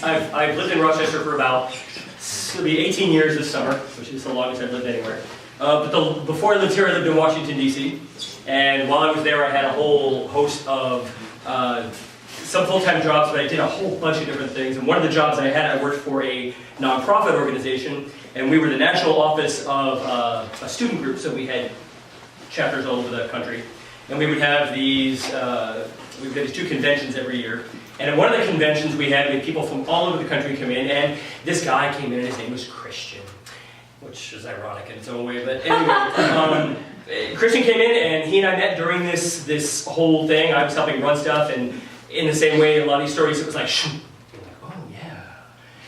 I've lived in Rochester for about, it'll be 18 years this summer, which is the longest I've lived anywhere. But before I lived here, I lived in Washington, D.C. And while I was there, I had a whole host of some full-time jobs, but I did a whole bunch of different things. And one of the jobs I had, I worked for a nonprofit organization, and we were the national office of a student group, so we had chapters all over the country. And we would have these, two conventions every year. And at one of the conventions we had people from all over the country come in, and this guy came in and his name was Christian, which is ironic in its own way, but anyway. Christian came in and he and I met during this whole thing. I was helping run stuff, and in the same way, a lot of these stories, it was like, shoo. Like, oh yeah.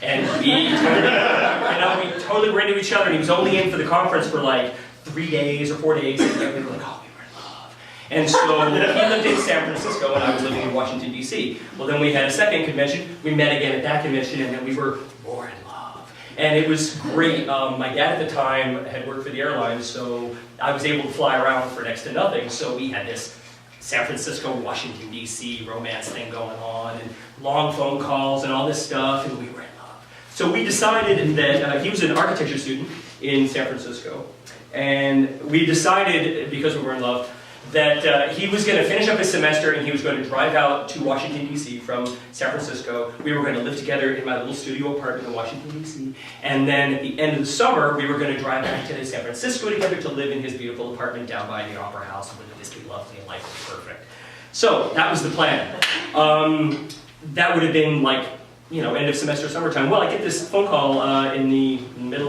And we totally were into each other, and he was only in for the conference for like 3 days or 4 days, and we were like, oh, we were in love. And so he lived in San Francisco, and I was living in Washington, D.C. Well, then we had a second convention. We met again at that convention, and then we were more in love. And it was great. My dad at the time had worked for the airlines, so I was able to fly around for next to nothing. So we had this San Francisco, Washington, D.C. romance thing going on, and long phone calls and all this stuff, and we were in love. So we decided that he was an architecture student in San Francisco, and we decided, because we were in love, that he was going to finish up his semester and he was going to drive out to Washington, D.C. from San Francisco. We were going to live together in my little studio apartment in Washington, D.C. And then at the end of the summer, we were going to drive back to San Francisco together to live in his beautiful apartment down by the Opera House, and it would just be lovely and life was perfect. So that was the plan. That would have been like, end of semester, summertime. Well, I get this phone call in the mid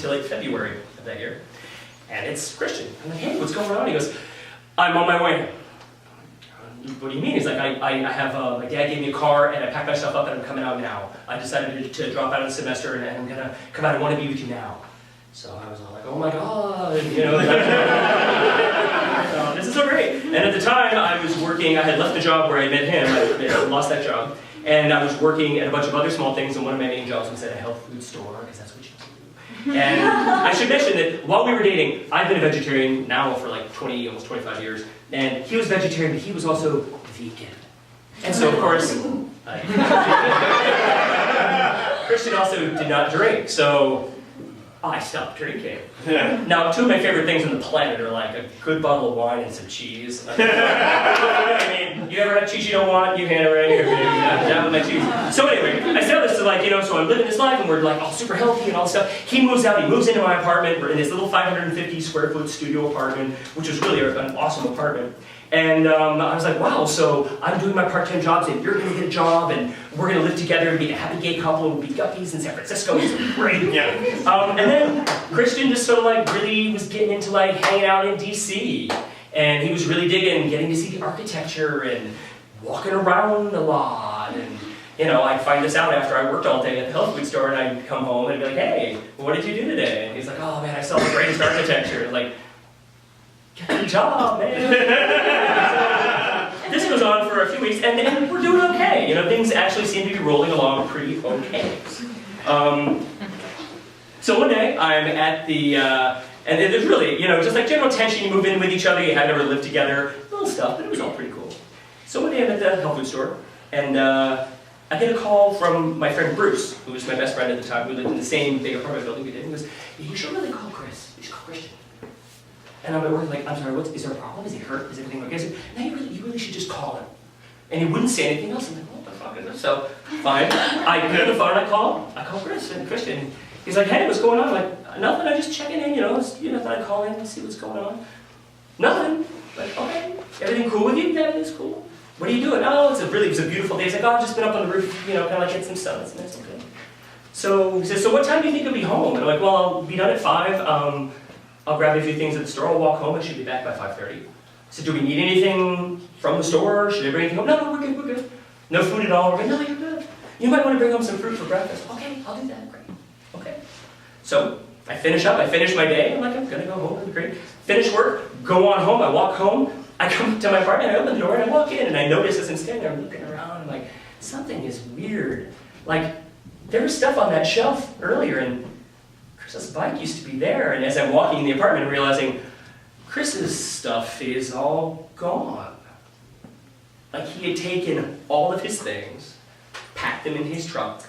to late February of that year. And it's Christian. I'm like, hey, what's going on? He goes, I'm on my way. What do you mean? He's like, I have, my dad gave me a car and I packed my stuff up and I'm coming out now. I decided to drop out of the semester and I'm gonna come out. I want to be with you now. So I was all like, oh my God, this is so great. And at the time I was working, I had left the job where I met him, I lost that job. And I was working at a bunch of other small things, and one of my main jobs was at a health food store, because that's what you do. And I should mention that while we were dating, I've been a vegetarian now for like 20, almost 25 years, and he was vegetarian, but he was also vegan. And so, of course, Christian also did not drink, so I stopped drinking. Now, two of my favorite things on the planet are like a good bottle of wine and some cheese. I mean, you ever have cheese you don't want? You hand it around here, down with my cheese. So anyway, I said this to so I'm living this life and we're like all super healthy and all this stuff. He moves out, he moves into my apartment. We're in this little 550 square foot studio apartment, which was really an awesome apartment. And I was like, wow, so I'm doing my part-time jobs and you're gonna get a job and we're gonna live together and be a happy gay couple and we'll be guppies in San Francisco. It's great. Yeah. And then Christian just sort of like really was getting into like hanging out in DC. And he was really digging getting to see the architecture and walking around a lot. And I'd find this out after I worked all day at the health food store and I'd come home and be like, hey, what did you do today? And he's like, oh man, I saw the greatest architecture. And like, get a job, man. This goes on for a few weeks, and we're doing okay. Things actually seem to be rolling along pretty okay. So one day, I'm at the, and there's really, just like general tension, you move in with each other, you have never lived together, little stuff, but it was all pretty cool. So one day I'm at the health food store, and I get a call from my friend Bruce, who was my best friend at the time, who lived in the same big apartment building we did. He goes, you should really call Chris. You should call Christian. And I'm like, I'm sorry, is there a problem? Is he hurt? Is everything okay? I said, no, you really should just call him. And he wouldn't say anything else. I'm like, what the fuck is this? So, fine. I get on the phone and I call Chris and Christian. He's like, hey, what's going on? I'm like, nothing, I'm just checking in, nothing, I call in and see what's going on. Nothing. Like, okay, everything cool with you? Yeah, everything's cool. What are you doing? Oh, it was a beautiful day. He's like, oh, I've just been up on the roof, kind of like getting some sun. It's nice and good. So, he says, so what time do you think you'll be home? And I'm like, well, I'll be done at 5. I'll grab a few things at the store, I'll walk home, I should be back by 5:30. So do we need anything from the store? Should I bring anything home? No, we're good. No food at all, we're good. No, you're good. You might want to bring home some fruit for breakfast. Okay, I'll do that, great. Okay. So I finish my day, I'm like, I'm gonna go home, it'll be great. Finish work, go on home, I walk home, I come to my apartment, I open the door and I walk in and I notice as I'm standing there, I'm looking around, I'm like, something is weird. Like, there was stuff on that shelf earlier and Chris's bike used to be there, and as I'm walking in the apartment, I'm realizing Chris's stuff is all gone. Like he had taken all of his things, packed packed them in his truck,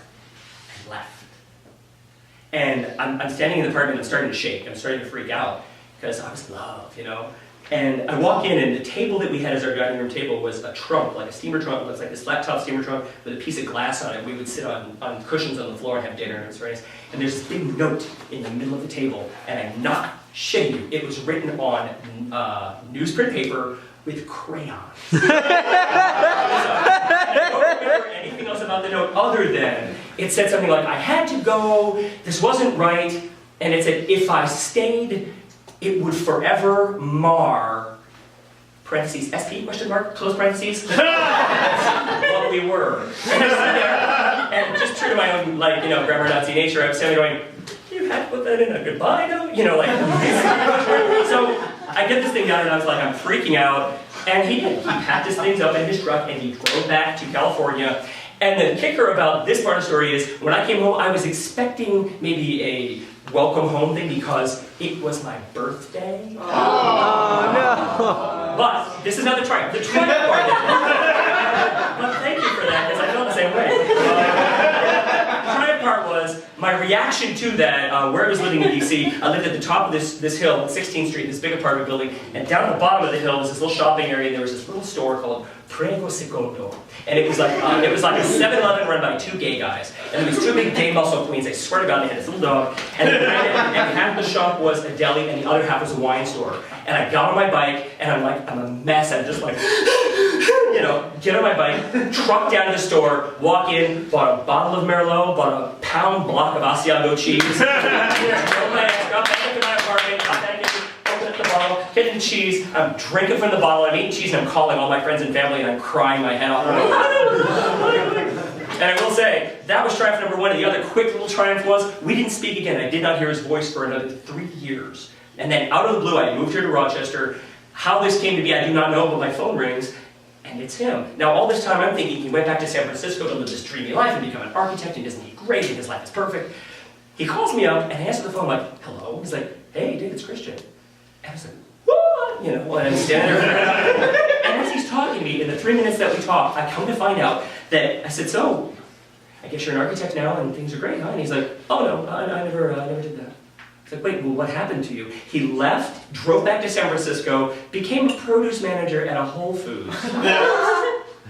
and left. And I'm standing in the apartment, I'm starting to shake, I'm starting to freak out, because I was loved, you know? And I walk in, and the table that we had as our dining room table was a trunk, like a steamer trunk. It was like this flat top steamer trunk with a piece of glass on it. We would sit on cushions on the floor and have dinner, and it was very nice. And there's this big note in the middle of the table, and I'm not shitting you. It was written on newsprint paper with crayons. I don't remember anything else about the note other than it said something like, I had to go, this wasn't right, and it said, if I stayed, it would forever mar, parentheses, SP, question mark, close parentheses, what we were. And I sat there, and just true to my own, like, you know, grammar Nazi nature, I was standing there going, you had to put that in a goodbye note? You know, like, so I get this thing down, and I was like, I'm freaking out, and he did. He packed his things up in his truck, and he drove back to California. And the kicker about this part of the story is, when I came home, I was expecting maybe a welcome home thing because it was my birthday. Oh, no. But this is not the triumph. The triumph part is, but thank you for that, because I felt the same way. The triumph part was my reaction to that, where I was living in DC. I lived at the top of this hill, 16th Street, this big apartment building, and down at the bottom of the hill was this little shopping area, and there was this little store called Prego Secondo. And it was like a 7-Eleven run by 2 gay guys. And there was 2 big gay muscle queens, I swear to God, they had this little dog. And half the shop was a deli, and the other half was a wine store. And I got on my bike, and I'm a mess. I'm just like, you know, get on my bike, truck down to the store, walk in, bought a bottle of Merlot, bought a pound block of Asiago cheese, drove my ass, got back into my apartment, got back in, opened up the bottle, hit the cheese, I'm drinking from the bottle, I'm eating cheese, and I'm calling all my friends and family, and I'm crying my head off. And I will say, that was triumph number 1, and the other quick little triumph was, we didn't speak again. I did not hear his voice for another 3 years. And then out of the blue, I moved here to Rochester. How this came to be, I do not know, but my phone rings, and it's him. Now, all this time, I'm thinking he went back to San Francisco to live this dreamy life and become an architect, and isn't he great, and his life is perfect. He calls me up, and I answer the phone like, hello? He's like, hey, dude, it's Christian. And I was like, what? You know, and I'm standing there. And as he's talking to me, in the 3 minutes that we talked, I come to find out that, I said, so, I guess you're an architect now, and things are great, huh? And he's like, oh, no, I never did that. It's like, wait, well, what happened to you? He left, drove back to San Francisco, became a produce manager at a Whole Foods, and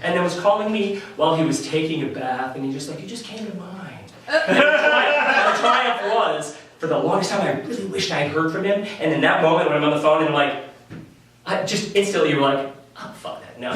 then was calling me while he was taking a bath, and he's just like, you just came to mind. And the triumph was, for the longest time, I really wished I had heard from him, and in that moment when I'm on the phone, and I'm like, I just instantly, you're like, oh, fuck that, no.